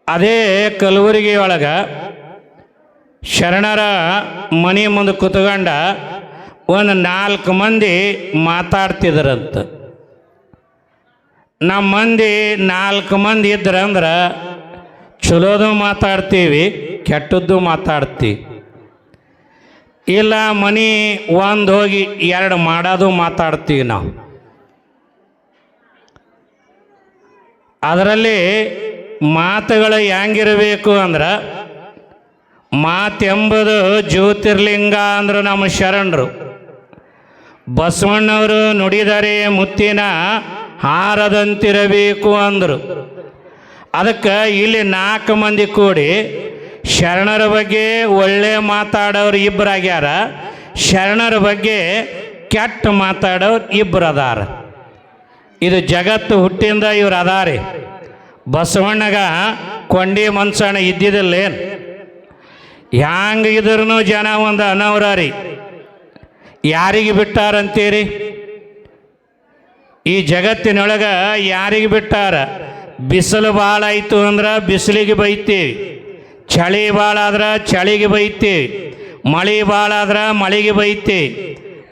ಅದೇ ಕಲಬುರಗಿ ಒಳಗೆ ಶರಣರ ಮನೆ ಮುಂದೆ ಕುತ್ಕೊಂಡ ಒಂದು 4 ಮಂದಿ ಮಾತಾಡ್ತಿದ್ರಂತ. ನಮ್ಮ ಮಂದಿ 4 ಮಂದಿ ಇದ್ರಂದ್ರೆ ಚಲೋದು ಮಾತಾಡ್ತೀವಿ, ಕೆಟ್ಟದ್ದು ಮಾತಾಡ್ತೀವಿ. ಇಲ್ಲ ಮನೆ ಒಂದು ಹೋಗಿ 2 ಮಾಡೋದು ಮಾತಾಡ್ತೀವಿ ನಾವು. ಅದರಲ್ಲಿ ಮಾತುಗಳು ಹೆಂಗಿರಬೇಕು ಅಂದ್ರೆ, ಮಾತೆಂಬುದು ಜ್ಯೋತಿರ್ಲಿಂಗ ಅಂದರು ನಮ್ಮ ಶರಣರು. ಬಸವಣ್ಣವರು ನುಡಿದರೆ ಮುತ್ತಿನ ಹಾರದಂತಿರಬೇಕು ಅಂದರು. ಅದಕ್ಕೆ ಇಲ್ಲಿ 4 ಮಂದಿ ಕೂಡಿ ಶರಣರ ಬಗ್ಗೆ ಒಳ್ಳೆ ಮಾತಾಡೋರು ಇಬ್ಬರಾಗ್ಯಾರ, ಶರಣರ ಬಗ್ಗೆ ಕೆಟ್ಟ ಮಾತಾಡೋರು ಇಬ್ಬರು ಅದಾರ. ಇದು ಜಗತ್ತು ಹುಟ್ಟಿಂದ ಇವ್ರು ಅದಾರೆ. ಬಸವಣ್ಣಗ ಕೊಂಡಿ ಮನ್ಸಣ ಇದ್ದಿದ್ದಿಲ್ಲೇನು? ಹ್ಯಾಂಗಿದ್ರೂ ಜನ ಒಂದು ಅನವರಾರಿ. ಯಾರಿಗೆ ಬಿಟ್ಟಾರಂತೀರಿ? ಈ ಜಗತ್ತಿನೊಳಗೆ ಯಾರಿಗೆ ಬಿಟ್ಟಾರ? ಬಿಸಿಲು ಭಾಳ ಆಯಿತು ಅಂದ್ರೆ ಬಿಸಿಲಿಗೆ ಬೈತೀವಿ, ಚಳಿ ಭಾಳ ಆದ್ರೆ ಚಳಿಗೆ ಬೈತೀವಿ, ಮಳೆ ಭಾಳ ಆದ್ರೆ ಮಳೆಗೆ ಬೈತೀವಿ.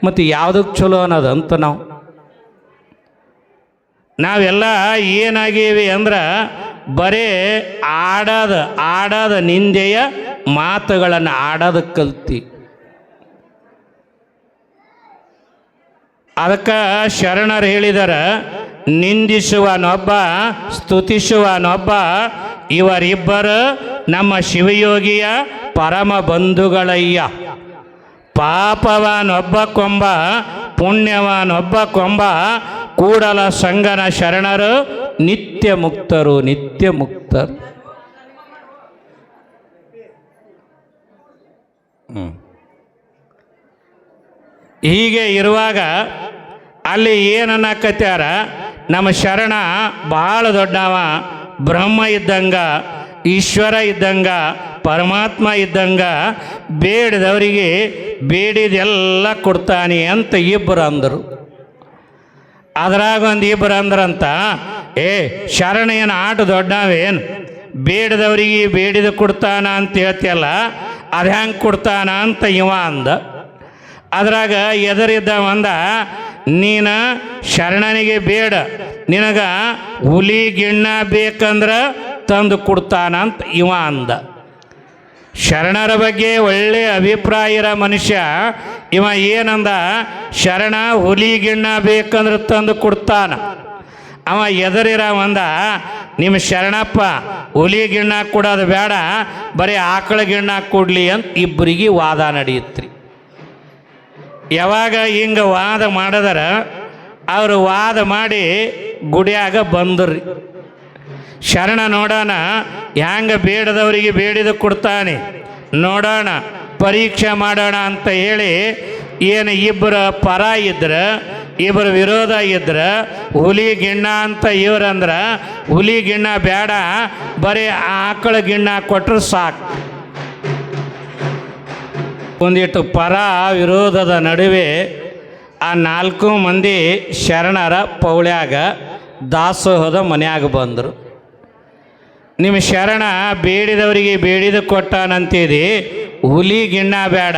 ಮತ್ತು ಯಾವುದಕ್ಕೆ ಚಲೋ ಅನ್ನೋದಂತ ನಾವೆಲ್ಲ ಏನಾಗೀವಿ ಅಂದ್ರೆ ಬರೀ ಆಡೋದ ನಿಂದೆಯ ಮಾತುಗಳನ್ನು ಆಡೋದು ಕಲ್ತಿ. ಅದಕ್ಕೆ ಶರಣರು ಹೇಳಿದಾರ, ನಿಂದಿಸುವನೊಬ್ಬ ಸ್ತುತಿಸುವನೊಬ್ಬ, ಇವರಿಬ್ಬರು ನಮ್ಮ ಶಿವಯೋಗಿಯ ಪರಮ ಬಂಧುಗಳಯ್ಯ. ಪಾಪವನೊಬ್ಬ ಕೊಂಬ ಪುಣ್ಯವನೊಬ್ಬ ಕೊಂಬ, ಕೂಡಲ ಸಂಗನ ಶರಣರು ನಿತ್ಯ ಮುಕ್ತರು, ನಿತ್ಯ ಮುಕ್ತರು. ಹೀಗೆ ಇರುವಾಗ ಅಲ್ಲಿ ಏನನ್ನಕತ್ಯಾರ, ನಮ್ಮ ಶರಣ ಭಾಳ ದೊಡ್ಡವ, ಬ್ರಹ್ಮ ಇದ್ದಂಗ, ಈಶ್ವರ ಇದ್ದಂಗ, ಪರಮಾತ್ಮ ಇದ್ದಂಗ, ಬೇಡಿದವರಿಗೆ ಬೇಡಿದೆಲ್ಲ ಕೊಡ್ತಾನೆ ಅಂತ ಇಬ್ಬರು ಅಂದರು. ಅದ್ರಾಗ ಒಂದು ಇಬ್ಬರು ಅಂದ್ರಂತ, ಶರಣ ಏನು ಆಟ ದೊಡ್ಡವೇನು, ಬೇಡದವರಿಗೆ ಬೇಡಿದ ಕೊಡ್ತಾನ ಅಂತ ಹೇಳ್ತಿಯಲ್ಲ, ಅದು ಹೆಂಗೆ ಕೊಡ್ತಾನ ಅಂತ ಇವ ಅಂದ. ಅದ್ರಾಗ ಎದರಿದ್ದ ಅಂದ, ನೀನು ಶರಣನಿಗೆ ಬೇಡ, ನಿನಗ ಹುಲಿ ಗಿಣ್ಣ ಬೇಕಂದ್ರೆ ತಂದು ಕೊಡ್ತಾನ ಅಂತ ಇವ ಅಂದ. ಶರಣರ ಬಗ್ಗೆ ಒಳ್ಳೆಯ ಅಭಿಪ್ರಾಯ ಇರೋ ಮನುಷ್ಯ ಇವ ಏನಂದ, ಶರಣ ಹುಲಿ ಗಿಣ್ಣ ಬೇಕಂದ್ರೆ ತಂದು ಕೊಡ್ತಾನ. ಅವ ಎದರಿರವಂದ, ನಿಮ್ಮ ಶರಣಪ್ಪ ಹುಲಿ ಗಿಣ್ಣ ಕೊಡೋದು ಬೇಡ, ಬರೀ ಆಕಳ ಗಿಣ್ಣ ಕೊಡಲಿ ಅಂತ ಇಬ್ಬರಿಗೆ ವಾದ ನಡೆಯುತ್ರಿ. ಯಾವಾಗ ಹಿಂಗೆ ವಾದ ಮಾಡಿದಾರ, ಅವರು ವಾದ ಮಾಡಿ ಗುಡಿಯಾಗ ಬಂದ್ರಿ. ಶರಣ ನೋಡೋಣ ಹ್ಯಾಂಗ ಬೇಡದವರಿಗೆ ಬೇಡಿದ ಕೊಡ್ತಾನೆ, ನೋಡೋಣ ಪರೀಕ್ಷೆ ಮಾಡೋಣ ಅಂತ ಹೇಳಿ ಏನು ಇಬ್ಬರು ಪರ ಇದ್ರೆ, ಇಬ್ಬರು ವಿರೋಧ ಇದ್ರೆ, ಹುಲಿ ಗಿಣ್ಣ ಅಂತ ಇವ್ರಂದ್ರೆ ಹುಲಿ ಗಿಣ್ಣ ಬೇಡ, ಬರೀ ಆಕಳ ಗಿಣ್ಣ ಕೊಟ್ಟರು ಸಾಕು. ಒಂದಿಟ್ಟು ಪರ ವಿರೋಧದ ನಡುವೆ ಆ 4 ಮಂದಿ ಶರಣರ ಪೌಳ್ಯಾಗ ದಾಸೋಹದ ಮನ್ಯಾಗ ಬಂದರು. ನಿಮ್ಮ ಶರಣ ಬೇಡಿದವರಿಗೆ ಬೇಡಿದ ಕೊಟ್ಟಾನಂತಿದೆ, ಹುಲಿ ಗಿಣ್ಣ ಬೇಡ,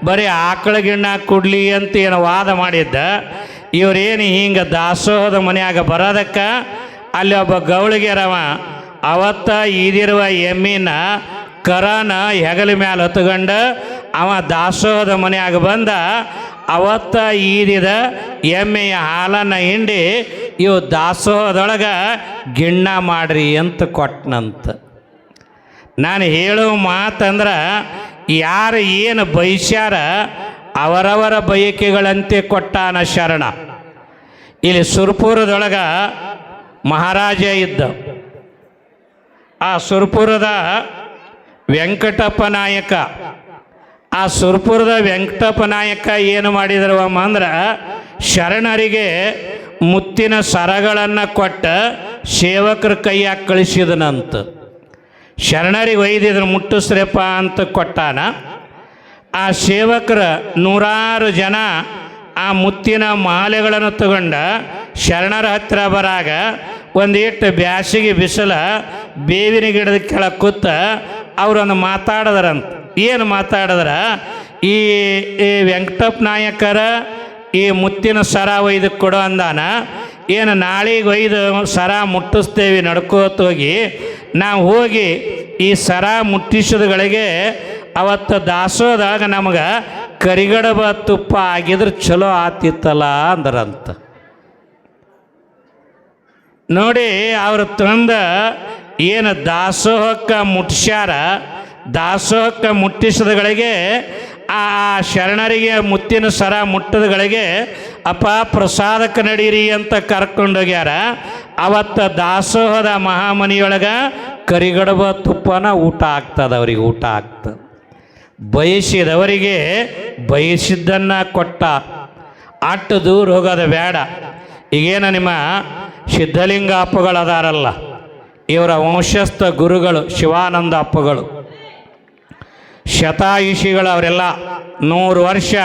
ಬರೀ ಆಕಳ ಗಿಣ್ಣ ಕೊಡಲಿ ಅಂತ ಏನು ವಾದ ಮಾಡಿದ್ದ. ಇವರೇನು ಹಿಂಗೆ ದಾಸೋಹದ ಮನ್ಯಾಗ ಬರೋದಕ್ಕೆ ಅಲ್ಲಿ ಒಬ್ಬ ಗೌಳಿಗೆರವ ಅವತ್ತ ಈದಿರುವ ಎಮ್ಮಿನ ಕರನ ಹೆಗಲ ಮ್ಯಾಲೆ ಹೊತ್ಕೊಂಡು ಅವ ದಾಸೋಹದ ಮನ್ಯಾಗ ಬಂದ. ಅವತ್ತ ಈದಿದ ಎಮ್ಮೆಯ ಹಾಲನ್ನು ಹಿಂಡಿ ಇವು ದಾಸೋಹದೊಳಗೆ ಗಿಣ್ಣ ಮಾಡ್ರಿ ಅಂತ ಕೊಟ್ಟನಂತ. ನಾನು ಹೇಳೋ ಮಾತಂದ್ರೆ, ಯಾರು ಏನು ಬಯಸ್ಯಾರ ಅವರವರ ಬಯಕೆಗಳಂತೆ ಕೊಟ್ಟಾನ ಶರಣ. ಇಲ್ಲಿ ಸುರ್ಪುರದೊಳಗೆ ಮಹಾರಾಜ ಇದ್ದ. ಆ ಸುರ್ಪುರದ ವೆಂಕಟಪ್ಪ ನಾಯಕ, ಆ ಸುರ್ಪುರದ ವೆಂಕಟಪ್ಪ ನಾಯಕ ಏನು ಮಾಡಿದ್ರವಮ್ಮ ಅಂದ್ರೆ, ಶರಣರಿಗೆ ಮುತ್ತಿನ ಸರಗಳನ್ನು ಕೊಟ್ಟ ಸೇವಕರ ಕೈಯಾಗ ಕಳಿಸಿದನಂತ. ಶರಣರಿಗೆ ಒಯ್ದಿದ್ರು ಮುಟ್ಟಿಸ್ರಪ್ಪ ಅಂತ ಕೊಟ್ಟಾನ. ಆ ಸೇವಕರ 100 ಜನ ಆ ಮುತ್ತಿನ ಮಾಲೆಗಳನ್ನು ತಗೊಂಡ ಶರಣರ ಹತ್ತಿರ ಬರಾಗ ಒಂದಿಟ್ಟು ಬ್ಯಾಸಿಗೆ ಬಿಸಿಲ ಬೇವಿನ ಗಿಡದ ಕೆಳಗೆ ಕೂತ ಅವರೊಂದು ಮಾತಾಡಿದ್ರಂತ. ಏನು ಮಾತಾಡಿದ್ರ, ಈ ವೆಂಕಟಪ್ಪ ನಾಯಕರ ಈ ಮುತ್ತಿನ ಸರ ಒಯ್ದು ಕೊಡೋ ಅಂದಾನ, ಏನು ನಾಳೆಗೆ ಒಯ್ದು ಸರ ಮುಟ್ಟಿಸ್ತೇವೆ ನಡ್ಕೋತ ಹೋಗಿ, ನಾವು ಹೋಗಿ ಈ ಸರ ಮುಟ್ಟಿಸೋದ್ಗಳಿಗೆ ಅವತ್ತು ದಾಸೋದಾಗ ನಮಗೆ ಕರಿಗಡಬ ತುಪ್ಪ ಆಗಿದ್ರೆ ಚಲೋ ಆತಿತ್ತಲ್ಲ ಅಂದ್ರಂತ. ನೋಡಿ, ಅವರು ತಂದ ಏನು ದಾಸೋಹಕ್ಕೆ ಮುಟ್ಟಿಸ್ಯಾರ, ದಾಸೋಹಕ್ಕೆ ಮುಟ್ಟಿಸಿದಗಳಿಗೆ ಆ ಶರಣರಿಗೆ ಮುತ್ತಿನ ಸರ ಮುಟ್ಟದಗಳಿಗೆ ಅಪ್ಪ ಪ್ರಸಾದಕ್ಕೆ ನಡೀರಿ ಅಂತ ಕರ್ಕೊಂಡೋಗ್ಯಾರ. ಅವತ್ತು ದಾಸೋಹದ ಮಹಾಮನಿಯೊಳಗೆ ಕರಿಗಡಬ ತುಪ್ಪನ ಊಟ ಆಗ್ತದೆ, ಅವ್ರಿಗೆ ಊಟ ಆಗ್ತದೆ. ಬಯಸಿದವರಿಗೆ ಬಯಸಿದ್ದನ್ನು ಕೊಟ್ಟ. ಅಟ್ಟು ದೂರ ಹೋಗೋದು ಬೇಡ. ಈಗೇನು ನಿಮ್ಮ ಸಿದ್ಧಲಿಂಗ ಅಪ್ಪಗಳದಾರಲ್ಲ, ಇವರ ವಂಶಸ್ಥ ಗುರುಗಳು ಶಿವಾನಂದ ಅಪ್ಪಗಳು, ಶತಾಯುಷಿಗಳು, ಅವರೆಲ್ಲ 100 ವರ್ಷ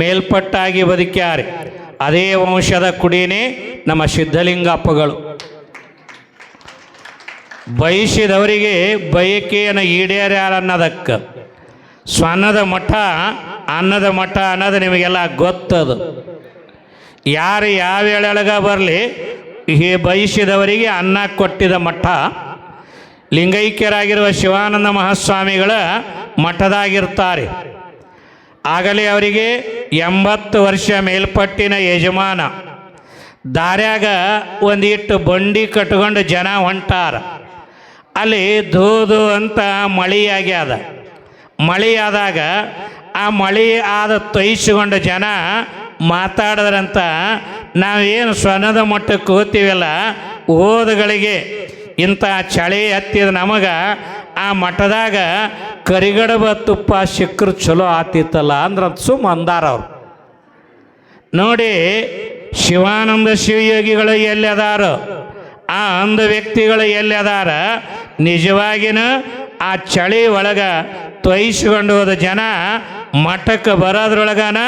ಮೇಲ್ಪಟ್ಟಾಗಿ ಬದುಕ್ಯಾರೆ. ಅದೇ ವಂಶದ ಕುಡಿನೇ ನಮ್ಮ ಸಿದ್ಧಲಿಂಗ ಅಪ್ಪಗಳು. ಬಯಸಿದವರಿಗೆ ಬಯಕೆಯನ್ನು ಈಡೇರ್ಯಾರ ಅನ್ನೋದಕ್ಕೆ ಸ್ವನ್ನದ ಮಠ ಅನ್ನದ ಮಠ ಅನ್ನೋದು ನಿಮಗೆಲ್ಲ ಗೊತ್ತದು. ಯಾರು ಯಾವ ವೇಳೆಯೊಳಗೆ ಬರಲಿ ಈ ಬಯಸಿದವರಿಗೆ ಅನ್ನ ಕೊಟ್ಟಿದ ಮಠ ಲಿಂಗೈಕ್ಯರಾಗಿರುವ ಶಿವಾನಂದ ಮಹಾಸ್ವಾಮಿಗಳ ಮಠದಾಗಿರ್ತಾರೆ. ಆಗಲೇ ಅವರಿಗೆ 80 ವರ್ಷ ಮೇಲ್ಪಟ್ಟಿನ ಯಜಮಾನ. ದಾರ್ಯಾಗ ಒಂದಿಟ್ಟು ಬಂಡಿ ಕಟ್ಕೊಂಡು ಜನ ಹೊಂಟಾರ. ಅಲ್ಲಿ ಧೂದು ಅಂತ ಮಳೆಯಾಗ್ಯದ. ಮಳೆಯಾದಾಗ ಆ ಮಳೆ ಆದ ತೊಯ್ಸ್ಕೊಂಡ ಜನ ಮಾತಾಡಿದ್ರಂತ, ನಾವೇನು ಸ್ವರ್ಣದ ಮಟ್ಟಕ್ಕೆ ಹೋಗ್ತೀವಲ್ಲ, ಓದುಗಳಿಗೆ ಇಂಥ ಚಳಿ ಹತ್ತಿದ ನಮಗೆ ಆ ಮಠದಾಗ ಕರಿಗಡಬ ತುಪ್ಪ ಸಿಕ್ಕರು ಚಲೋ ಆತಿತ್ತಲ್ಲ ಅಂದ್ರಂತ ಸುಮ್ಮ ಅಂದಾರ ಅವ್ರು. ನೋಡಿ, ಶಿವಾನಂದ ಶಿವಯೋಗಿಗಳು ಎಲ್ಲಿ ಅದಾರೋ, ಆ ಅಂಧ ವ್ಯಕ್ತಿಗಳು ಎಲ್ಲಿ ಅದಾರ, ನಿಜವಾಗಿನ ಆ ಚಳಿ ಒಳಗೆ ತೊಯ್ಸ್ಕೊಂಡು ಹೋದ ಜನ ಮಠಕ್ಕೆ ಬರೋದ್ರೊಳಗನ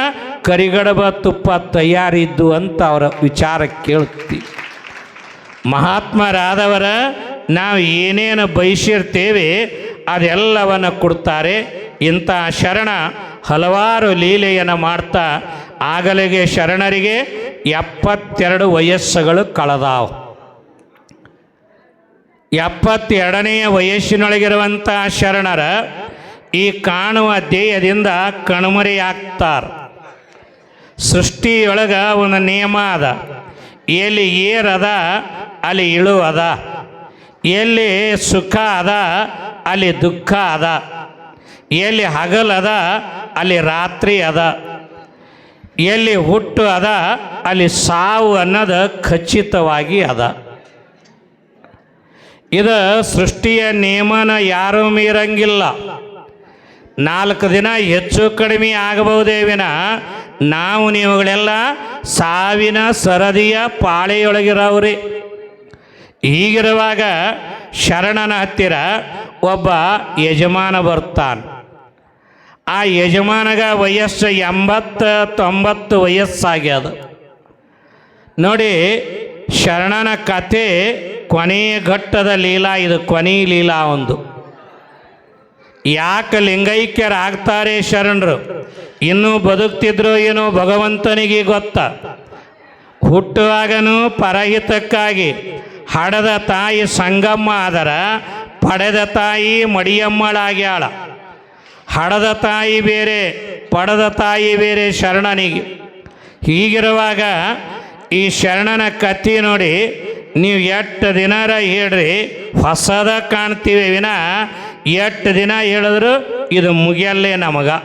ಕರಿಗಡಬ ತುಪ್ಪ ತಯಾರಿದ್ದು ಅಂತ ಅವರ ವಿಚಾರ ಕೇಳ್ತೀವಿ. ಮಹಾತ್ಮರಾದವರ ನಾವು ಏನೇನು ಬಯಸಿರ್ತೇವೆ ಅದೆಲ್ಲವನ್ನು ಕೊಡ್ತಾರೆ. ಇಂಥ ಶರಣ ಹಲವಾರು ಲೀಲೆಯನ್ನು ಮಾಡ್ತಾ ಆಗಲಿಗೆ ಶರಣರಿಗೆ 72 ವಯಸ್ಸುಗಳು ಕಳೆದಾವು. 72ನೆಯ ವಯಸ್ಸಿನೊಳಗಿರುವಂಥ ಶರಣರ ಈ ಕಾಣುವ ದೇಹದಿಂದ ಕಣ್ಮರೆಯಾಗ್ತಾರೆ. ಸೃಷ್ಟಿಯೊಳಗೆ ಒಂದು ನಿಯಮ ಅದ, ಎಲ್ಲಿ ಏರದ ಅಲ್ಲಿ ಇಳು ಅದ, ಎಲ್ಲಿ ಸುಖ ಅದ ಅಲ್ಲಿ ದುಃಖ ಅದ, ಎಲ್ಲಿ ಹಗಲದ ಅಲ್ಲಿ ರಾತ್ರಿ ಅದ, ಎಲ್ಲಿ ಹುಟ್ಟು ಅದ ಅಲ್ಲಿ ಸಾವು ಅನ್ನೋದು ಖಚಿತವಾಗಿ ಅದ. ಇದು ಸೃಷ್ಟಿಯ ನಿಯಮನ ಯಾರೂ ಮೀರಂಗಿಲ್ಲ. 4 ದಿನ ಹೆಚ್ಚು ಕಡಿಮೆ ಆಗಬಹುದೇ ವಿನ ನಾವು ನೀವುಗಳೆಲ್ಲ ಸಾವಿನ ಸರದಿಯ ಪಾಳೆಯೊಳಗಿರೋವ್ರಿ. ಹೀಗಿರುವಾಗ ಶರಣನ ಹತ್ತಿರ ಒಬ್ಬ ಯಜಮಾನ ಬರ್ತಾನೆ. ಆ ಯಜಮಾನಗ ವಯಸ್ಸು 80-90 ವಯಸ್ಸಾಗ್ಯದ. ನೋಡಿ, ಶರಣನ ಕತೆ ಕೊನೆಯ ಘಟ್ಟದ ಲೀಲಾ ಇದು, ಕೊನೆಯ ಲೀಲಾ ಒಂದು. ಯಾಕೆ ಲಿಂಗೈಕ್ಯರಾಗ್ತಾರೆ ಶರಣರು? ಇನ್ನೂ ಬದುಕ್ತಿದ್ರು ಏನೋ ಭಗವಂತನಿಗೆ ಗೊತ್ತ. ಹುಟ್ಟುವಾಗನೂ ಪರಹಿತಕ್ಕಾಗಿ ಹಡದ ತಾಯಿ ಸಂಗಮ್ಮ ಆದರ ಪಡೆದ ತಾಯಿ ಮಡಿಯಮ್ಮಳಾಗ್ಯಾಳ. ಹಡದ ತಾಯಿ ಬೇರೆ, ಪಡೆದ ತಾಯಿ ಬೇರೆ ಶರಣನಿಗೆ. ಹೀಗಿರುವಾಗ ಈ ಶರಣನ ಕತ್ತಿ ನೋಡಿ, ನೀವು 8 ದಿನಾರ ಹೇಳ್ರಿ ಹೊಸದ ಕಾಣ್ತೀವಿ ವಿನ 8 ದಿನ ಹೇಳಿದ್ರು ಇದು ಮುಗಿಯಲ್ಲೇ ನಮಗೆ,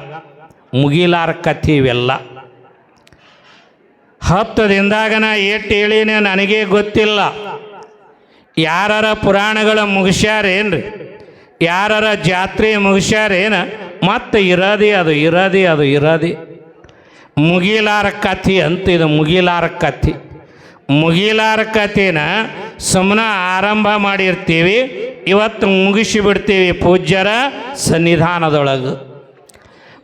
ಮುಗಿಲಾರ ಕತ್ತಿ ಇವೆಲ್ಲ. 10 ದಿನದಾಗ ನಾ ಎಷ್ಟು ಹೇಳಿನೇ ನನಗೇ ಗೊತ್ತಿಲ್ಲ. ಯಾರ ಪುರಾಣಗಳ ಮುಗಿಸ್ಯಾರೇನ್ರಿ, ಯಾರ ಜಾತ್ರೆ ಮುಗಿಸ್ಯಾರೇನು, ಮತ್ತು ಇರೋದಿ ಅದು ಇರೋದಿ ಅದು ಇರೋದಿ ಮುಗಿಲಾರ ಕಥೆ ಅಂತ. ಇದು ಮುಗಿಲಾರ ಕಥೆ. ಮುಗಿಲಾರ ಕಥೆನ ಸುಮ್ಮನೆ ಆರಂಭ ಮಾಡಿರ್ತೀವಿ, ಇವತ್ತು ಮುಗಿಸಿಬಿಡ್ತೀವಿ ಪೂಜ್ಯರ ಸನ್ನಿಧಾನದೊಳಗೆ.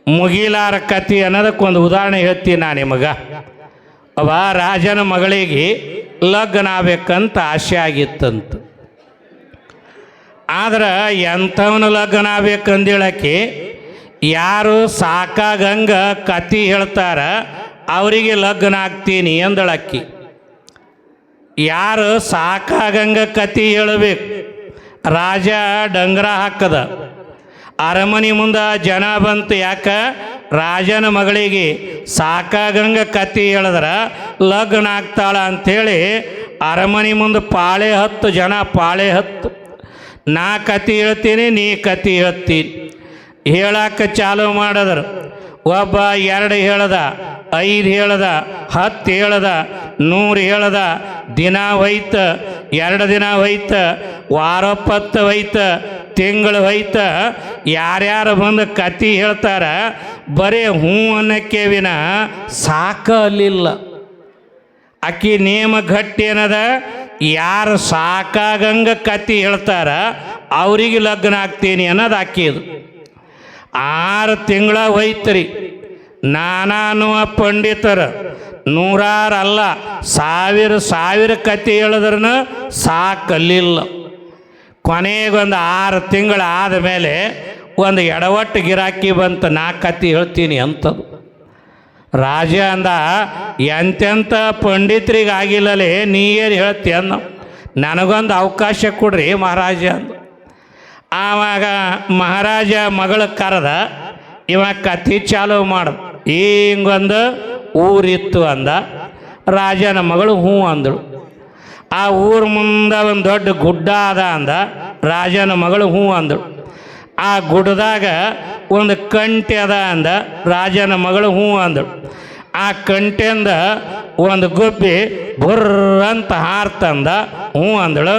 ಮುಗಿಲಾರ ಕತಿ ಅನ್ನೋದಕ್ಕೊಂದು ಉದಾಹರಣೆ ಹೇಳ್ತೀನಿ ನಾನು ನಿಮಗೆ. ಅವ ರಾಜನ ಮಗಳಿಗೆ ಲಗ್ನ ಆಗ್ಬೇಕಂತ ಆಸೆ ಆಗಿತ್ತಂತ. ಆದ್ರೆ ಎಂಥವನು ಲಗ್ನ ಆಗ್ಬೇಕಂದೇಳಕ್ಕೆ ಯಾರು ಸಾಕಾಗಂಗ ಕತಿ ಹೇಳ್ತಾರ ಅವರಿಗೆ ಲಗ್ನ ಆಗ್ತೀನಿ ಅಂದಳಕ್ಕಿ. ಯಾರು ಸಾಕಾಗಂಗ ಕತಿ ಹೇಳಬೇಕು. ರಾಜ ಡಂಗರ ಹಾಕದ, ಅರಮನೆ ಮುಂದೆ ಜನ ಬಂತು. ಯಾಕೆ? ರಾಜನ ಮಗಳಿಗೆ ಸಾಕಾಗಂಗ ಕತಿ ಹೇಳಿದ್ರೆ ಲಗ್ನ ಆಗ್ತಾಳ ಅಂಥೇಳಿ ಅರಮನೆ ಮುಂದೆ ಪಾಳೆ ಹತ್ತು ಜನ, ಪಾಳೆ ಹತ್ತು. ನಾ ಕತಿ ಹೇಳ್ತೀನಿ, ನೀ ಕತಿ ಹೇಳ್ತೀನಿ. ಹೇಳಕ್ಕೆ ಚಾಲು ಮಾಡಿದ್ರು. ಒಬ್ಬ 2 ಹೇಳ್ದ, 5 ಹೇಳ್ದ, 10 ಹೇಳ್ದ, 100 ಹೇಳ್ದ. ದಿನ ಹೋಯ್ತು, 2 ದಿನ ಹೋಯ್ತು, ವಾರೊಪ್ಪತ್ತು ಹೋಯ್ತು, ತಿಂಗಳು ಹೋಯ್ತು. ಯಾರ್ಯಾರು ಬಂದು ಕತಿ ಹೇಳ್ತಾರ ಬರೀ ಹ್ಞೂ ಅನ್ನಕ್ಕೆ ವಿನ ಸಾಕಲಿಲ್ಲ. ಆಕಿ ನೇಮ ಗಟ್ಟಿ ಏನದ, ಯಾರು ಸಾಕಾಗಂಗ ಕತಿ ಹೇಳ್ತಾರ ಅವ್ರಿಗೆ ಲಗ್ನ ಆಗ್ತೀನಿ ಅನ್ನೋದು ಆಕಿದು. 6 ತಿಂಗಳ ಹೋಯ್ತ್ರಿ. ನಾನಾನುವ ಪಂಡಿತರು ನೂರಾರು ಅಲ್ಲ, ಸಾವಿರ ಕತಿ ಹೇಳಿದ್ರೂ ಸಾಕಲಿಲ್ಲ. ಕೊನೆಗೊಂದು 6 ತಿಂಗಳು ಆದಮೇಲೆ ಒಂದು ಎಡವಟ್ಟು ಗಿರಾಕಿ ಬಂತು, ನಾ ಕತಿ ಹೇಳ್ತೀನಿ ಅಂಥದ್ದು. ರಾಜ ಅಂದ, ಎಂತೆಂಥ ಪಂಡಿತರಿಗೆ ಆಗಿಲ್ಲಲೇ, ನೀ ಏನು ಹೇಳ್ತಿ ಅನ್ನೋ, ನನಗೊಂದು ಅವಕಾಶ ಕೊಡ್ರಿ ಮಹಾರಾಜ ಅಂದ. ಆವಾಗ ಮಹಾರಾಜ ಮಗಳ ಕರೆದ, ಇವ ಕಥೆ ಚಾಲು ಮಾಡ್ದ. ಹಿಂಗೊಂದು ಊರಿತ್ತು ಅಂದ. ರಾಜನ ಮಗಳು ಹ್ಞೂ ಅಂದಳು. ಆ ಊರ ಮುಂದೆ ಒಂದು ದೊಡ್ಡ ಗುಡ್ಡ ಅದ ಅಂದ. ರಾಜನ ಮಗಳು ಹ್ಞೂ ಅಂದಳು. ಆ ಗುಡ್ಡದಾಗ ಒಂದು ಕಂಟೆ ಅದ ಅಂದ. ರಾಜನ ಮಗಳು ಹ್ಞೂ ಅಂದಳು. ಆ ಕಂಟೆಯಿಂದ ಒಂದು ಗುಬ್ಬಿ ಬುರ್ರ ಅಂತ ಹಾರ್ತಂದ, ಹ್ಞೂ ಅಂದಳು.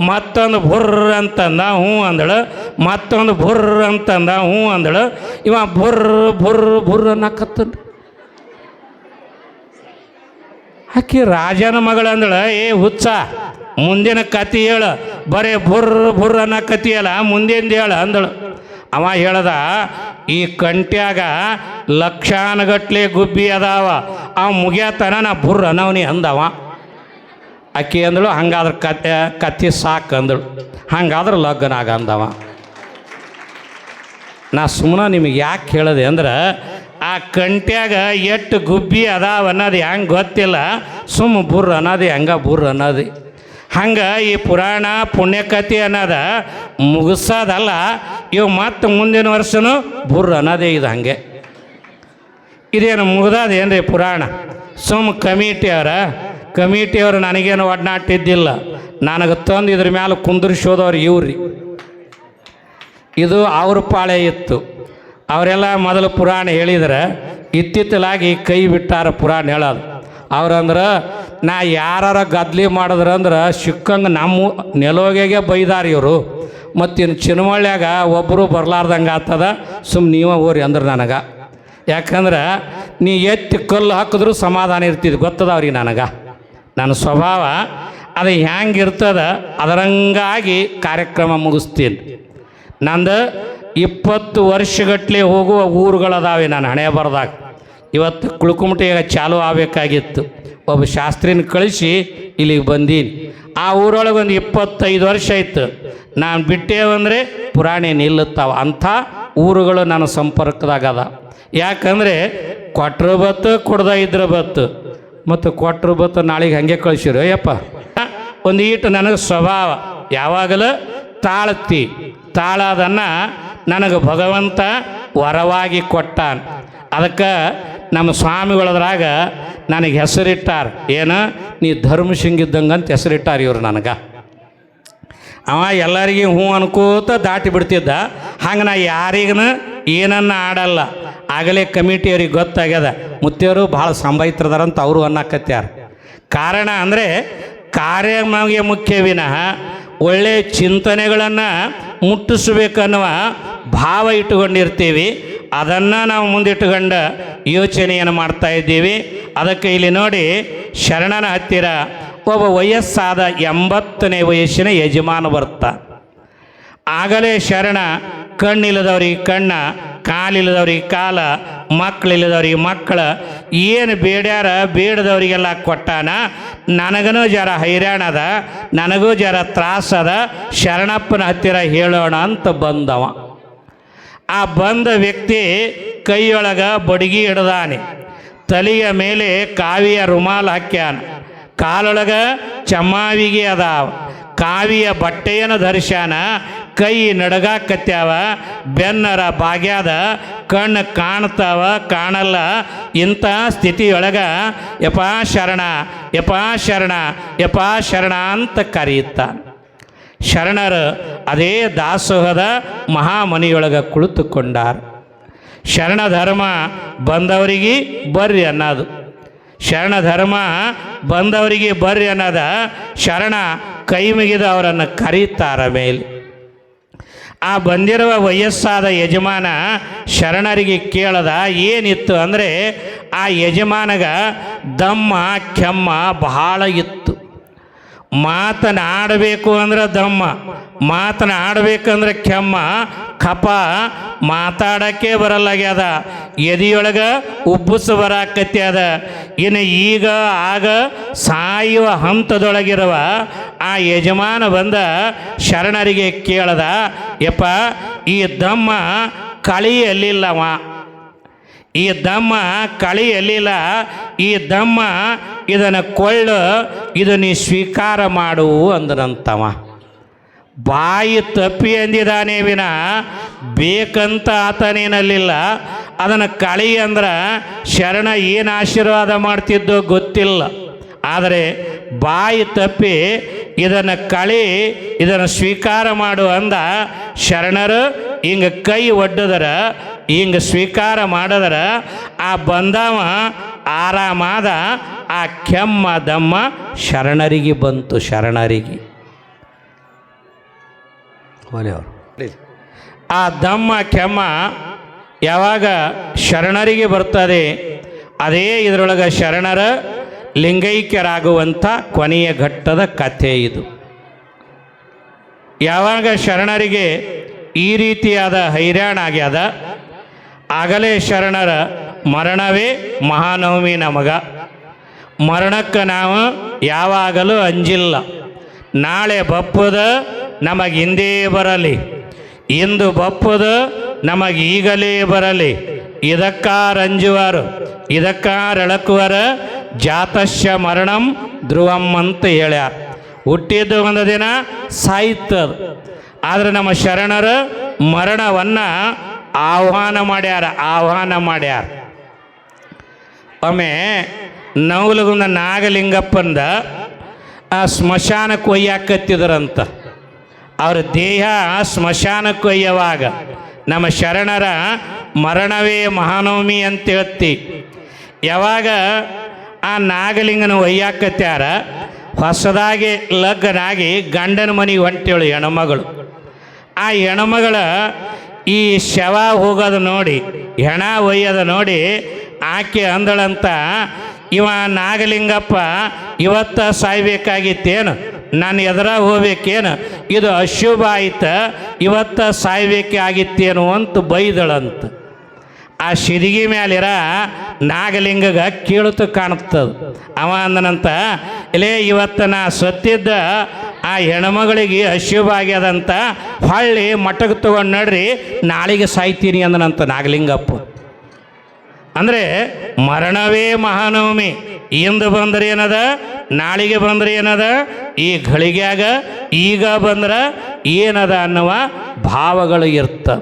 ಮತ್ತೊಂದು ಬುರ್ರ ಅಂತಂದ, ಹ್ಞೂ ಅಂದಳು. ಮತ್ತೊಂದು ಬುರ್ರ ಅಂತಂದ, ಹ್ಞೂ ಅಂದಳು. ಇವ ಬುರ್ರ ಬುರ್ರ ಬುರ್ರ ಅನ್ನಕತ್ತಂದು. ಆಕಿ ರಾಜನ ಮಗಳು ಅಂದಳು, ಏ ಹುಚ್ಚ, ಮುಂದಿನ ಕತಿ ಹೇಳು, ಬರೀ ಬುರ್ರ ಬುರ್ರ ಅನ್ನೋ ಕತಿಯಲ್ಲ, ಮುಂದಿಂದು ಹೇಳು ಅಂದಳು. ಅವ ಹೇಳ್ದ, ಈ ಕಂಟ್ಯಾಗ ಲಕ್ಷಾನುಗಟ್ಲೆ ಗುಬ್ಬಿ ಅದಾವ, ಅವ ಮುಗಿಯತನ ನಾ ಬುರ್ರ ಅನ್ನವನಿ ಅಂದವ. ಆಕಿ ಅಂದಳು, ಹಂಗಾದ್ರೆ ಕತಿ ಸಾಕು ಅಂದಳು. ಹಂಗಾದ್ರೆ ಲಗ್ನ ಆಗ ಅಂದವ. ನಾ ಸುಮ್ಮನೆ ನಿಮಗೆ ಯಾಕೆ ಹೇಳಿದೆ ಅಂದ್ರೆ, ಆ ಕಂಟ್ಯಾಗ ಎಷ್ಟು ಗುಬ್ಬಿ ಅದಾವ ಅನ್ನೋದು ಹೆಂಗೆ ಗೊತ್ತಿಲ್ಲ, ಸುಮ್ಮ ಬುರ್ರ ಅನ್ನೋದು ಹೆಂಗೆ ಬುರ್ರ ಅನ್ನೋದು. ಹಂಗೆ ಈ ಪುರಾಣ ಪುಣ್ಯಕಥೆ ಅನ್ನೋದ ಮುಗಿಸೋದಲ್ಲ, ಇವು ಮತ್ತೆ ಮುಂದಿನ ವರ್ಷನೂ ಬುರ್ರ ಅನ್ನೋದೇ ಇದು. ಹಂಗೆ ಇದೇನು ಮುಗ್ದದೇನು ರೀ ಪುರಾಣ? ಸುಮ್ಮ ಕಮಿಟಿಯವರು ನನಗೇನು ಒಡನಾಟಿದ್ದಿಲ್ಲ, ನನಗೆ ತಂದು ಇದ್ರ ಮೇಲೆ ಕುಂದ್ರಿಸೋದವ್ರು ಇವ್ರಿ. ಇದು ಅವ್ರ ಪಾಳೆ ಇತ್ತು. ಅವರೆಲ್ಲ ಮೊದಲು ಪುರಾಣ ಹೇಳಿದ್ರೆ ಇತ್ತಿತ್ತಲಾಗಿ ಕೈ ಬಿಟ್ಟಾರ ಪುರಾಣ ಹೇಳೋದು. ಅವ್ರಂದ್ರೆ, ನಾ ಯಾರ ಗದ್ಲಿ ಮಾಡಿದ್ರಂದ್ರೆ ಸಿಕ್ಕಂಗೆ ನಮ್ಮ ನೆಲೋಗೆಗೆ ಬೈದಾರ ಇವರು. ಮತ್ತಿನ್ನು ಚಿನ್ನಮಳ್ಳ್ಯಾಗ ಒಬ್ಬರು ಬರ್ಲಾರ್ದಂಗೆ ಆಗ್ತದ, ಸುಮ್ಮ ನೀವೇ ಹೋರಿ ಅಂದ್ರೆ ನನಗೆ. ಯಾಕಂದ್ರೆ ನೀ ಎತ್ತಿ ಕಲ್ಲು ಹಾಕಿದ್ರೂ ಸಮಾಧಾನ ಇರ್ತಿದ್ದು ಗೊತ್ತದ ಅವ್ರಿಗೆ. ನನಗೆ ನನ್ನ ಸ್ವಭಾವ ಅದು ಹೆಂಗಿರ್ತದ ಅದರಂಗಾಗಿ ಕಾರ್ಯಕ್ರಮ ಮುಗಿಸ್ತೀನಿ. ನಂದು 20 ವರ್ಷಗಟ್ಟಲೆ ಹೋಗುವ ಊರುಗಳದಾವೆ ನಾನು ಹಣೆ ಬರ್ದಾಗ. ಇವತ್ತು ಕುಳ್ಕುಮಟಿಯಾಗ ಚಾಲು ಆಗಬೇಕಾಗಿತ್ತು. ಒಬ್ಬ ಶಾಸ್ತ್ರಿನ ಕಳಿಸಿ ಇಲ್ಲಿಗೆ ಬಂದೀನಿ. ಆ ಊರೊಳಗೆ ಒಂದು 25 ವರ್ಷ ಆಯ್ತು. ನಾನು ಬಿಟ್ಟೇವಂದರೆ ಪುರಾಣಿ ನಿಲ್ಲುತ್ತಾವ. ಅಂಥ ಊರುಗಳು ನನ್ನ ಸಂಪರ್ಕದಾಗದ. ಯಾಕಂದರೆ ಕೊಟ್ಟರು ಬತ್ತು, ಕೊಡ್ದ ಇದ್ರೆ ಬತ್ತು. ಮತ್ತು ಕೊಟ್ಟರು ಬತ್ತು ನಾಳೆಗೆ ಹಾಗೆ ಕಳಿಸಿರು. ಅಯ್ಯಪ್ಪ, ಒಂದು ಈಟು ನನಗೆ ಸ್ವಭಾವ ಯಾವಾಗಲೂ ತಾಳ್ತಿ. ತಾಳೋದನ್ನು ನನಗೆ ಭಗವಂತ ವರವಾಗಿ ಕೊಟ್ಟಾನ. ಅದಕ್ಕೆ ನಮ್ಮ ಸ್ವಾಮಿಗಳದ್ರಾಗ ನನಗೆ ಹೆಸರಿಟ್ಟಾರ, ಏನು ನೀ ಧರ್ಮಸಿಂಗಿದ್ದಂಗೆ ಅಂತ ಹೆಸರಿಟ್ಟಾರ ಇವರು ನನಗೆ. ಅವ ಎಲ್ಲರಿಗೂ ಹ್ಞೂ ಅನ್ಕೋತ ದಾಟಿ ಬಿಡ್ತಿದ್ದ. ಹಂಗೆ ನಾ ಯಾರಿಗೂ ಏನನ್ನ ಆಡಲ್ಲ. ಆಗಲೇ ಕಮಿಟಿಯವ್ರಿಗೆ ಗೊತ್ತಾಗ್ಯದ, ಮುತ್ತಿಯವರು ಭಾಳ ಸಂಬೈತ್ರದಾರಂತ ಅವರು ಅನ್ನಕತ್ಯಾರ. ಕಾರಣ ಅಂದರೆ ಕಾರ್ಯಮಗೆ ಮುಖ್ಯ ವಿನಃ ಒಳ್ಳೆಯ ಚಿಂತನೆಗಳನ್ನು ಮುಟ್ಟಿಸ್ಬೇಕನ್ನುವ ಭಾವ ಇಟ್ಟುಕೊಂಡಿರ್ತೀವಿ. ಅದನ್ನು ನಾವು ಮುಂದಿಟ್ಟುಕೊಂಡು ಯೋಚನೆಯನ್ನು ಮಾಡ್ತಾಯಿದ್ದೀವಿ. ಅದಕ್ಕೆ ಇಲ್ಲಿ ನೋಡಿ, ಶರಣನ ಹತ್ತಿರ ಒಬ್ಬ ವಯಸ್ಸಾದ 80ನೇ ವಯಸ್ಸಿನ ಯಜಮಾನ ಬರ್ತಾ. ಆಗಲೇ ಶರಣ ಕಣ್ಣಿಲ್ಲದವ್ರಿಗೆ ಕಣ್ಣ, ಕಾಲಿಲ್ಲದವ್ರಿಗೆ ಕಾಲ, ಮಕ್ಕಳಿಲ್ಲದವ್ರಿಗೆ ಮಕ್ಕಳ, ಏನು ಬೇಡ್ಯಾರ ಬೇಡದವರಿಗೆಲ್ಲ ಕೊಟ್ಟಾನ. ನನಗನೂ ಜರ ಹೈರಾಣದ, ನನಗೂ ಜರ ತ್ರಾಸದ, ಶರಣಪ್ಪನ ಹತ್ತಿರ ಹೇಳೋಣ ಅಂತ ಬಂದವ. ಆ ಬಂದ ವ್ಯಕ್ತಿ ಕೈಯೊಳಗೆ ಬಡಗಿ ಹಿಡ್ದಾನೆ, ತಲೆಯ ಮೇಲೆ ಕಾವಿಯ ರುಮಾಲ್ ಹಾಕ್ಯಾನ, ಕಾಲೊಳಗೆ ಚಮ್ಮಾವಿಗೆ ಅದಾವ, ಕಾವಿಯ ಬಟ್ಟೆಯನ್ನು ಧರಿಸ್ಯಾನ, ಕೈ ನಡಗಾಕತ್ಯಾವ, ಬೆನ್ನರ ಬಾಗ್ಯಾದ, ಕಣ್ಣು ಕಾಣ್ತಾವ ಕಾಣಲ್ಲ. ಇಂಥ ಸ್ಥಿತಿಯೊಳಗೆ ಯಪಾ ಶರಣ, ಯಪಾ ಶರಣ, ಯಪಾ ಶರಣ ಅಂತ ಕರೆಯುತ್ತಾನೆ. ಶರಣರು ಅದೇ ದಾಸೋಹದ ಮಹಾಮನಿಯೊಳಗೆ ಕುಳಿತುಕೊಂಡಾರ. ಶರಣ ಧರ್ಮ ಬಂದವರಿಗೆ ಬರ್ರಿ ಅನ್ನೋದು, ಶರಣ ಧರ್ಮ ಬಂದವರಿಗೆ ಬರ್ರಿ ಅನ್ನೋದ. ಶರಣ ಕೈ ಮುಗಿದು ಅವರನ್ನು ಕರೀತಾರ ಮೇಲೆ. ಆ ಬಂದಿರುವ ವಯಸ್ಸಾದ ಯಜಮಾನ ಶರಣರಿಗೆ ಕೇಳದ ಏನಿತ್ತು ಅಂದರೆ, ಆ ಯಜಮಾನಗ ದಮ್ಮ ಕೆಮ್ಮ ಬಹಳ ಇತ್ತು. ಮಾತನಾಡಬೇಕು ಅಂದ್ರೆ ದಮ್ಮ, ಮಾತನಾಡಬೇಕಂದ್ರೆ ಕೆಮ್ಮ, ಕಪ ಮಾತಾಡೋಕ್ಕೆ ಬರಲ್ಲಾಗ್ಯದ, ಎದೆಯೊಳಗೆ ಉಬ್ಬುಸು ಬರಾಕತ್ಯಾದ. ಇನ್ನು ಈಗ ಆಗ ಸಾಯುವ ಹಂತದೊಳಗಿರುವ ಆ ಯಜಮಾನ ಬಂದ ಶರಣರಿಗೆ ಕೇಳದ, ಯಪ್ಪ ಈ ದಮ್ಮ ಕಳಿಯಲಿಲ್ಲವ, ಈ ದಮ್ಮ ಕಳಿಯಲಿಲ್ಲ, ಈ ದಮ್ಮ ಇದನ್ನು ಕೊಳ್ಳು, ಇದು ನೀ ಸ್ವೀಕಾರ ಮಾಡು ಅಂದನಂತವ. ಬಾಯಿ ತಪ್ಪಿ ಅಂದಿದ್ದಾನೆ ವಿನ ಬೇಕಂತ ಆತನೇನಲ್ಲಿಲ್ಲ. ಅದನ್ನು ಕಳಿ ಅಂದ್ರೆ ಶರಣ ಏನು ಆಶೀರ್ವಾದ ಮಾಡ್ತಿದ್ದೋ ಗೊತ್ತಿಲ್ಲ. ಆದರೆ ಬಾಯಿ ತಪ್ಪಿ ಇದನ್ನು ಕಳಿ, ಇದನ್ನು ಸ್ವೀಕಾರ ಮಾಡು ಅಂದ. ಶರಣರು ಹಿಂಗೆ ಕೈ ಒಡ್ಡದರ, ಹಿಂಗೆ ಸ್ವೀಕಾರ ಮಾಡಿದರ ಆ ಬಂದವ ಆರಾಮಾದ. ಆ ಕೆಮ್ಮ ದಮ್ಮ ಶರಣರಿಗೆ ಬಂತು. ಶರಣರಿಗೆ ಆ ದಮ್ಮ ಕೆಮ್ಮ ಯಾವಾಗ ಶರಣರಿಗೆ ಬರ್ತದೆ, ಅದೇ ಇದರೊಳಗೆ ಶರಣರ ಲಿಂಗೈಕ್ಯರಾಗುವಂಥ ಕೊನೆಯ ಘಟ್ಟದ ಕಥೆ ಇದು. ಯಾವಾಗ ಶರಣರಿಗೆ ಈ ರೀತಿಯಾದ ಹೈರಾಣ ಆಗ್ಯದ, ಆಗಲೇ ಶರಣರ ಮರಣವೇ ಮಹಾನವಮಿ. ನಮಗ ಮರಣಕ್ಕೆ ನಾವು ಯಾವಾಗಲೂ ಅಂಜಿಲ್ಲ. ನಾಳೆ ಬಪ್ಪುದ ನಮಗಿಂದೇ ಬರಲಿ, ಇಂದು ಬಪ್ಪುದ ನಮಗೀಗಲೇ ಬರಲಿ. ಇದಕ್ಕಾರಂಜುವರು, ಇದಕ್ಕಾರೆಳಕುವರ, ಜಾತಸ್ಯ ಮರಣಂ ಧ್ರುವಂ ಅಂತ ಹೇಳ್ಯಾರ. ಹುಟ್ಟಿದ್ದು ಒಂದು ದಿನ ಸಾಯ್ತದ. ಆದರೆ ನಮ್ಮ ಶರಣರ ಮರಣವನ್ನು ಆಹ್ವಾನ ಮಾಡ್ಯಾರ. ಒಮ್ಮೆ ನವಲಗುಂದ ನಾಗಲಿಂಗಪ್ಪಂದ ಆ ಸ್ಮಶಾನಕ್ಕೆ ಒಯ್ಯಾಕತ್ತಿದ್ರಂತ. ಅವ್ರ ದೇಹ ಸ್ಮಶಾನಕ್ಕೆ ಒಯ್ಯುವಾಗ ನಮ್ಮ ಶರಣರ ಮರಣವೇ ಮಹಾನವಮಿ ಅಂತ ಹೇಳ್ತಿ. ಯಾವಾಗ ಆ ನಾಗಲಿಂಗನ ಒಯ್ಯಾಕತ್ಯಾರ, ಹೊಸದಾಗಿ ಲಗ್ನಾಗಿ ಗಂಡನ ಮನೆಗೆ ಹೊಂಟೇಳು ಹೆಣ್ಮಗಳು. ಆ ಹೆಣ್ಮಗಳ ಈ ಶವ ಹೋಗೋದು ನೋಡಿ, ಹೆಣ ಒಯ್ಯೋದು ನೋಡಿ ಆಕೆ ಅಂದಳಂತ, ಇವ ನಾಗಲಿಂಗಪ್ಪ ಇವತ್ತ ಸಾಯ್ಬೇಕಾಗಿತ್ತೇನು, ನಾನು ಎದುರ ಹೋಗ್ಬೇಕೇನು, ಇದು ಅಶುಭ ಆಯ್ತು, ಇವತ್ತ ಸಾಯ್ಬೇಕೆ ಆಗಿತ್ತೇನು ಅಂತ ಬೈದಳಂತ. ಆ ಶಿದಿಗೆ ಮೇಲಿರ ನಾಗಲಿಂಗಗ ಕೀಳುತ್ತು ಕಾಣುತ್ತದ. ಅವ ಅಂದನಂತ, ಇಲ್ಲೇ ಇವತ್ತು ನಾ ಸತ್ತಿದ್ದ ಆ ಹೆಣ್ಮಗಳಿಗೆ ಅಶುಭ ಆಗ್ಯದಂತ, ಹೊಳ್ಳಿ ಮಠಕ್ಕೆ ತೊಗೊಂಡು ನಡ್ರಿ, ನಾಳೆಗೆ ಸಾಯ್ತೀನಿ ಅಂದನಂತ ನಾಗಲಿಂಗಪ್ಪ. ಅಂದರೆ ಮರಣವೇ ಮಹಾನವಮಿ. ಇಂದು ಬಂದ್ರೆ ಏನದ, ನಾಳೆಗೆ ಬಂದ್ರೆ ಏನದ, ಈ ಘಳಿಗ್ಯಾಗ ಈಗ ಬಂದ್ರೆ ಏನದ ಅನ್ನುವ ಭಾವಗಳು ಇರ್ತವೆ.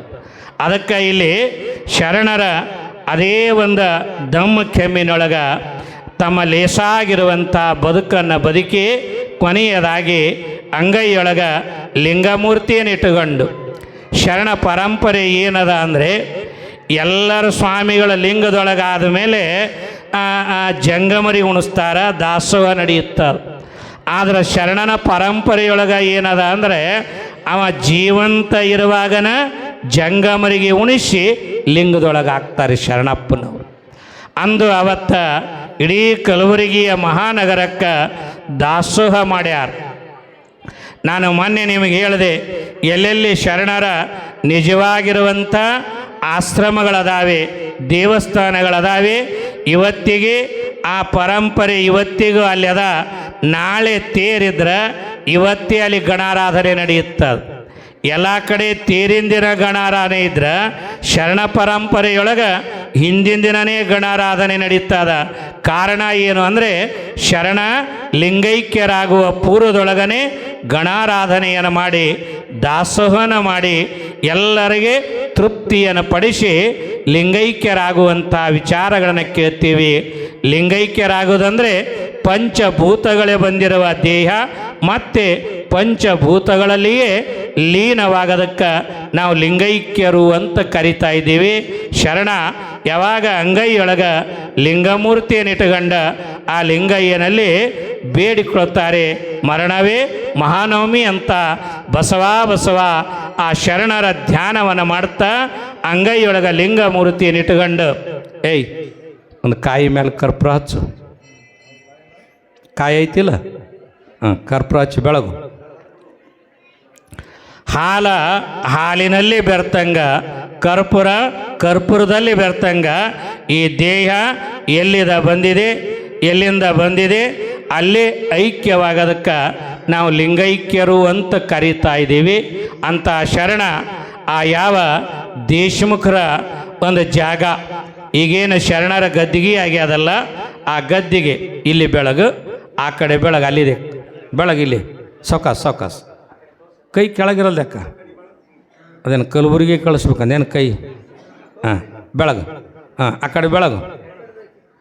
ಅದಕ್ಕೆ ಇಲ್ಲಿ ಶರಣರ ಅದೇ ಒಂದು ದಮ್ಮ ಕೆಮ್ಮಿನೊಳಗೆ ತಮ್ಮ ಲೇಸಾಗಿರುವಂಥ ಬದುಕನ್ನು ಬದುಕಿ ಕೊನೆಯದಾಗಿ ಅಂಗೈಯೊಳಗೆ ಲಿಂಗಮೂರ್ತಿಯನ್ನು ಇಟ್ಟುಕೊಂಡು ಶರಣ ಪರಂಪರೆ ಏನದ ಅಂದರೆ, ಎಲ್ಲರ ಸ್ವಾಮಿಗಳ ಲಿಂಗದೊಳಗಾದ ಮೇಲೆ ಜಂಗಮರಿ ಉಣಿಸ್ತಾರ, ದಾಸೋಹ ನಡೆಯುತ್ತಾರೆ. ಆದರೆ ಶರಣನ ಪರಂಪರೆಯೊಳಗೆ ಏನದ ಅಂದರೆ, ಅವ ಜೀವಂತ ಇರುವಾಗನ ಜಂಗಮರಿಗೆ ಉಣಿಸಿ ಲಿಂಗದೊಳಗೆ ಹಾಕ್ತಾರೆ ಶರಣಪ್ಪನವರು. ಅಂದು ಅವತ್ತ ಇಡೀ ಕಲಬುರಗಿಯ ಮಹಾನಗರಕ್ಕೆ ದಾಸೋಹ ಮಾಡ್ಯಾರ. ನಾನು ಮೊನ್ನೆ ನಿಮಗೆ ಹೇಳಿದೆ, ಎಲ್ಲೆಲ್ಲಿ ಶರಣರ ನಿಜವಾಗಿರುವಂಥ ಆಶ್ರಮಗಳದಾವೆ, ದೇವಸ್ಥಾನಗಳದಾವೆ. ಇವತ್ತಿಗೆ ಆ ಪರಂಪರೆ ಇವತ್ತಿಗೂ ಅಲ್ಲಿ ಅದ. ನಾಳೆ ತೇರಿದ್ರೆ ಇವತ್ತೇ ಅಲ್ಲಿ ಗಣಾರಾಧನೆ ನಡೆಯುತ್ತದೆ. ಎಲ್ಲ ಕಡೆ ತೇರಿನ ದಿನ ಗಣಾರಾಧನೆ ಇದ್ರೆ ಶರಣ ಪರಂಪರೆಯೊಳಗೆ ಹಿಂದಿನ ದಿನವೇ ಗಣಾರಾಧನೆ ನಡೀತದ. ಕಾರಣ ಏನು ಅಂದರೆ ಶರಣ ಲಿಂಗೈಕ್ಯರಾಗುವ ಪೂರ್ವದೊಳಗನೆ ಗಣಾರಾಧನೆಯನ್ನು ಮಾಡಿ ದಾಸೋಹನ ಮಾಡಿ ಎಲ್ಲರಿಗೆ ತೃಪ್ತಿಯನ್ನು ಪಡಿಸಿ ಲಿಂಗೈಕ್ಯರಾಗುವಂಥ ವಿಚಾರಗಳನ್ನು ಕೇಳ್ತೀವಿ. ಲಿಂಗೈಕ್ಯರಾಗುವುದಂದರೆ ಪಂಚಭೂತಗಳೇ ಬಂದಿರುವ ದೇಹ ಮತ್ತು ಪಂಚಭೂತಗಳಲ್ಲಿಯೇ ಲೀನವಾಗೋದಕ್ಕೆ ನಾವು ಲಿಂಗೈಕ್ಯರು ಅಂತ ಕರಿತಾ ಇದ್ದೀವಿ. ಶರಣ ಯಾವಾಗ ಅಂಗೈಯೊಳಗೆ ಲಿಂಗಮೂರ್ತಿಯನ್ನು ಇಟ್ಟುಕೊಂಡ ಆ ಲಿಂಗಯ್ಯನಲ್ಲಿ ಬೇಡಿಕೊಳ್ತಾರೆ. ಮರಣವೇ ಮಹಾನವಮಿ ಅಂತ ಬಸವ ಆ ಶರಣರ ಧ್ಯಾನವನ್ನು ಮಾಡ್ತಾ ಅಂಗೈಯೊಳಗೆ ಲಿಂಗಮೂರ್ತಿಯನ್ನು ಇಟ್ಟುಕೊಂಡು ಏಯ್ ಒಂದು ಕಾಯಿ ಮೇಲೆ ಕರ್ಪೂರ ಹಚ್ಚು, ಕಾಯಿ ಐತಿಲ್ಲ, ಕರ್ಪೂರ ಹಚ್ಚಿ ಬೆಳಗು. ಹಾಲಿನಲ್ಲಿ ಬೆರ್ತಂಗ ಕರ್ಪೂರದಲ್ಲಿ ಬೆರ್ತಂಗ ಈ ದೇಹ ಎಲ್ಲಿಂದ ಬಂದಿದೆ ಅಲ್ಲಿ ಐಕ್ಯವಾಗೋದಕ್ಕೆ ನಾವು ಲಿಂಗೈಕ್ಯರು ಅಂತ ಕರೀತಾ ಇದ್ದೀವಿ. ಅಂತ ಶರಣ ಆ ಯಾವ ದೇಶಮುಖರ ಒಂದು ಜಾಗ ಈಗೇನು ಶರಣರ ಗದ್ದಿಗೆ ಆಗ್ಯದಲ್ಲ, ಆ ಗದ್ದಿಗೆ ಇಲ್ಲಿ ಬೆಳಗು, ಆ ಕಡೆ ಬೆಳಗ್ಗೆ ಅಲ್ಲಿದೆ ಬೆಳಗಿಲ್ಲಿ ಸೌಕಾಸ್ ಕೈ ಕೆಳಗಿರಲ್ದಕ್ಕ. ಅದೇನು ಕಲಬುರಗಿ ಕಳಿಸ್ಬೇಕಂದೇನು ಕೈ ಬೆಳಗು, ಆ ಕಡೆ ಬೆಳಗು,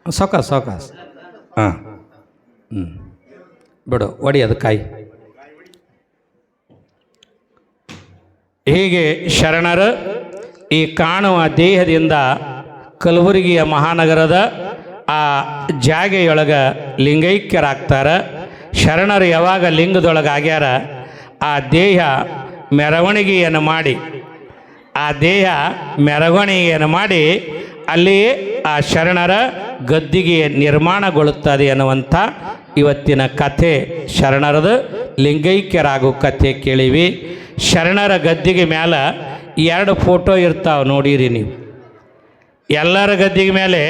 ಸೌಕಾಸ್ ಬಿಡು ಒಡಿಯೋದು ಕಾಯಿ. ಹೀಗೆ ಶರಣರು ಈ ಕಾಣುವ ದೇಹದಿಂದ ಕಲಬುರಗಿಯ ಮಹಾನಗರದ ಆ ಜಾಗೆಯೊಳಗೆ ಲಿಂಗೈಕ್ಯರಾಗ್ತಾರೆ. ಶರಣರು ಯಾವಾಗ ಲಿಂಗದೊಳಗೆ ಆಗ್ಯಾರ ಆ ದೇಹ ಮೆರವಣಿಗೆಯನ್ನು ಮಾಡಿ ಅಲ್ಲಿ ಆ ಶರಣರ ಗದ್ದಿಗೆ ನಿರ್ಮಾಣಗೊಳ್ಳುತ್ತದೆ ಅನ್ನುವಂಥ ಇವತ್ತಿನ ಕಥೆ ಶರಣರದು ಲಿಂಗೈಕ್ಯರಾಗೋ ಕಥೆ ಕೇಳಿವಿ. ಶರಣರ ಗದ್ದಿಗೆ ಮೇಲೆ 2 ಫೋಟೋ ಇರ್ತಾವೆ ನೋಡಿರಿ ನೀವು. ಎಲ್ಲರ ಗದ್ದಿಗೆ ಮೇಲೆ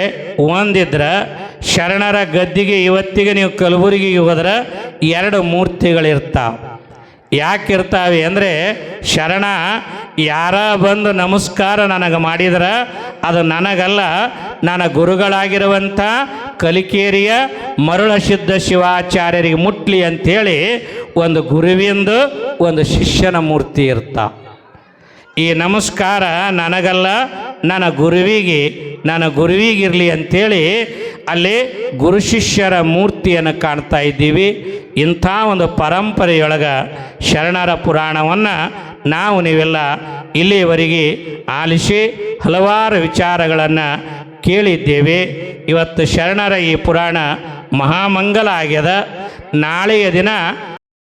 ಒಂದಿದ್ರೆ ಶರಣರ ಗದ್ದಿಗೆ ಇವತ್ತಿಗೆ ನೀವು ಕಲಬುರಗಿಗೆ ಹೋದ್ರೆ 2 ಮೂರ್ತಿಗಳಿರ್ತಾವೆ. ಯಾಕಿರ್ತಾವೆ ಅಂದರೆ ಶರಣ ಯಾರ ಬಂದು ನಮಸ್ಕಾರ ನನಗೆ ಮಾಡಿದ್ರೆ ಅದು ನನಗಲ್ಲ, ನನ್ನ ಗುರುಗಳಾಗಿರುವಂಥ ಕಲಿಕೇರಿಯ ಮರುಳಸಿದ್ಧ ಶಿವಾಚಾರ್ಯರಿಗೆ ಮುಟ್ಲಿ ಅಂಥೇಳಿ ಒಂದು ಗುರುವಿಂದು ಒಂದು ಶಿಷ್ಯನ ಮೂರ್ತಿ ಇರ್ತಾವೆ. ಈ ನಮಸ್ಕಾರ ನನಗಲ್ಲ, ನನ್ನ ಗುರುವಿಗಿರಲಿ ಅಂಥೇಳಿ ಅಲ್ಲಿ ಗುರು ಶಿಷ್ಯರ ಮೂರ್ತಿಯನ್ನು ಕಾಣ್ತಾ ಇದ್ದೀವಿ. ಇಂಥ ಒಂದು ಪರಂಪರೆಯೊಳಗೆ ಶರಣರ ಪುರಾಣವನ್ನು ನಾವು ನೀವೆಲ್ಲ ಇಲ್ಲಿಯವರೆಗೆ ಆಲಿಸಿ ಹಲವಾರು ವಿಚಾರಗಳನ್ನು ಕೇಳಿದ್ದೇವೆ. ಇವತ್ತು ಶರಣರ ಈ ಪುರಾಣ ಮಹಾಮಂಗಲ ಆಗ್ಯದ. ನಾಳೆಯ ದಿನ